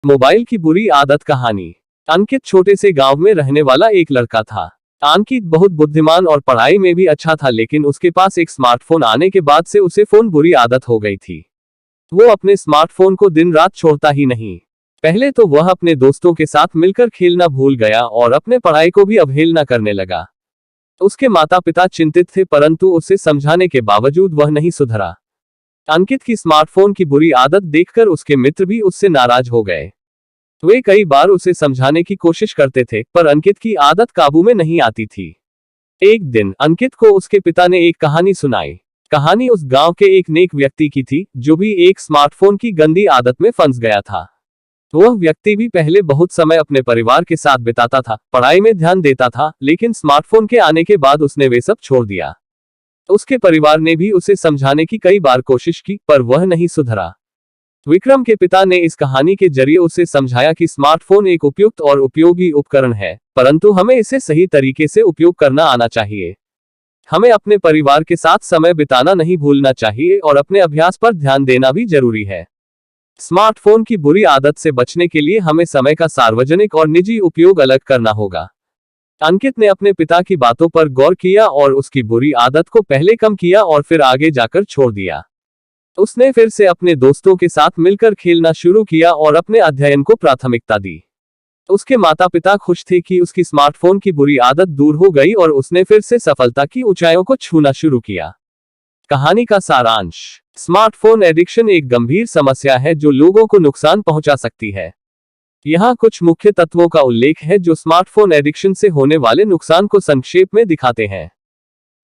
Mobile की बुरी आदत कहानी। अंकित छोटे से गांव में रहने वाला एक लड़का था। अंकित बहुत बुद्धिमान और पढ़ाई में भी अच्छा था, लेकिन उसके पास एक स्मार्टफोन आने के बाद से उसे फोन बुरी आदत हो गई थी। वो अपने स्मार्टफोन को दिन रात छोड़ता ही नहीं। पहले तो वह अपने दोस्तों के साथ मिलकर खेलना भूल गया और अपने पढ़ाई को भी अवहेलना करने लगा। उसके माता पिता चिंतित थे, परंतु उसे समझाने के बावजूद वह नहीं सुधरा। अंकित की स्मार्टफोन की बुरी आदत देखकर उसके मित्र भी उससे नाराज हो गए। वे कई बार उसे समझाने की कोशिश करते थे, पर अंकित की आदत काबू में नहीं आती थी। एक दिन अंकित को उसके पिता ने एक कहानी सुनाई। कहानी उस गांव के एक नेक व्यक्ति की थी, जो भी एक स्मार्टफोन की गंदी आदत में फंस गया था। वह व्यक्ति भी पहले बहुत समय अपने परिवार के साथ बिताता था, पढ़ाई में ध्यान देता था, लेकिन स्मार्टफोन के आने के बाद उसने वे सब छोड़ दिया। उसके परिवार ने भी उसे समझाने की कई बार कोशिश की, पर वह नहीं सुधरा। विक्रम के पिता ने इस कहानी के जरिए उसे समझाया कि स्मार्टफोन एक उपयुक्त और उपयोगी उपकरण है, परंतु हमें इसे सही तरीके से उपयोग करना आना चाहिए। हमें अपने परिवार के साथ समय बिताना नहीं भूलना चाहिए और अपने अभ्यास पर ध्यान देना भी जरूरी है। स्मार्टफोन की बुरी आदत से बचने के लिए हमें समय का सार्वजनिक और निजी उपयोग अलग करना होगा। अंकित ने अपने पिता की बातों पर गौर किया और उसकी बुरी आदत को पहले कम किया और फिर आगे जाकर छोड़ दिया। उसने फिर से अपने दोस्तों के साथ मिलकर खेलना शुरू किया और अपने अध्ययन को प्राथमिकता दी। उसके माता पिता खुश थे कि उसकी स्मार्टफोन की बुरी आदत दूर हो गई और उसने फिर से सफलता की ऊंचाइयों को छूना शुरू किया। कहानी का सारांश। स्मार्टफोन एडिक्शन एक गंभीर समस्या है जो लोगों को नुकसान पहुंचा सकती है। यहाँ कुछ मुख्य तत्वों का उल्लेख है जो स्मार्टफोन एडिक्शन से होने वाले नुकसान को संक्षेप में दिखाते हैं।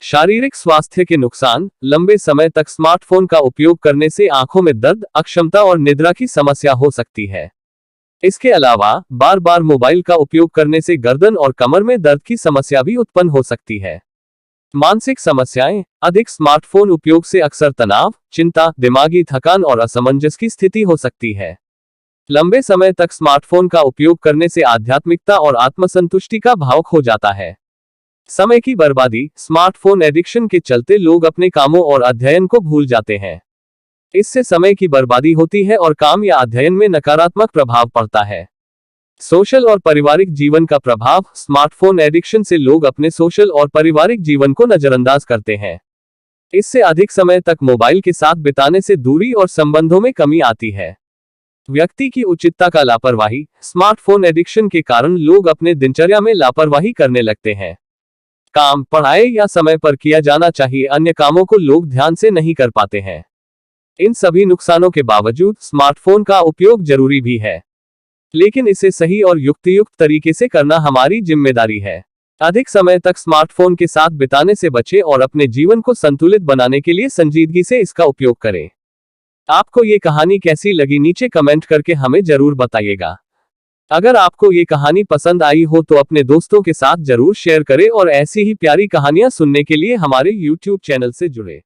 शारीरिक स्वास्थ्य के नुकसान। लंबे समय तक स्मार्टफोन का उपयोग करने से आंखों में दर्द, अक्षमता और निद्रा की समस्या हो सकती है। इसके अलावा बार बार मोबाइल का उपयोग करने से गर्दन और कमर में दर्द की समस्या भी उत्पन्न हो सकती है। मानसिक समस्याएं। अधिक स्मार्टफोन उपयोग से अक्सर तनाव, चिंता, दिमागी थकान और असमंजस की स्थिति हो सकती है। लंबे समय तक स्मार्टफोन का उपयोग करने से आध्यात्मिकता और आत्मसंतुष्टि का भाव खो जाता है। समय की बर्बादी। स्मार्टफोन एडिक्शन के चलते लोग अपने कामों और अध्ययन को भूल जाते हैं। इससे समय की बर्बादी होती है और काम या अध्ययन में नकारात्मक प्रभाव पड़ता है। सोशल और पारिवारिक जीवन का प्रभाव। स्मार्टफोन एडिक्शन से लोग अपने सोशल और पारिवारिक जीवन को नजरअंदाज करते हैं। इससे अधिक समय तक मोबाइल के साथ बिताने से दूरी और संबंधों में कमी आती है। व्यक्ति की उचितता का लापरवाही। स्मार्टफोन एडिक्शन के कारण लोग अपने दिनचर्या में लापरवाही करने लगते हैं। काम, पढ़ाई या समय पर किया जाना चाहिए अन्य कामों को लोग ध्यान से नहीं कर पाते हैं। इन सभी नुकसानों के बावजूद स्मार्टफोन का उपयोग जरूरी भी है, लेकिन इसे सही और युक्तियुक्त तरीके से करना हमारी जिम्मेदारी है। अधिक समय तक स्मार्टफोन के साथ बिताने से बचें और अपने जीवन को संतुलित बनाने के लिए संजीदगी से इसका उपयोग करें। आपको ये कहानी कैसी लगी नीचे कमेंट करके हमें जरूर बताइएगा। अगर आपको ये कहानी पसंद आई हो तो अपने दोस्तों के साथ जरूर शेयर करें और ऐसी ही प्यारी कहानियां सुनने के लिए हमारे YouTube चैनल से जुड़े।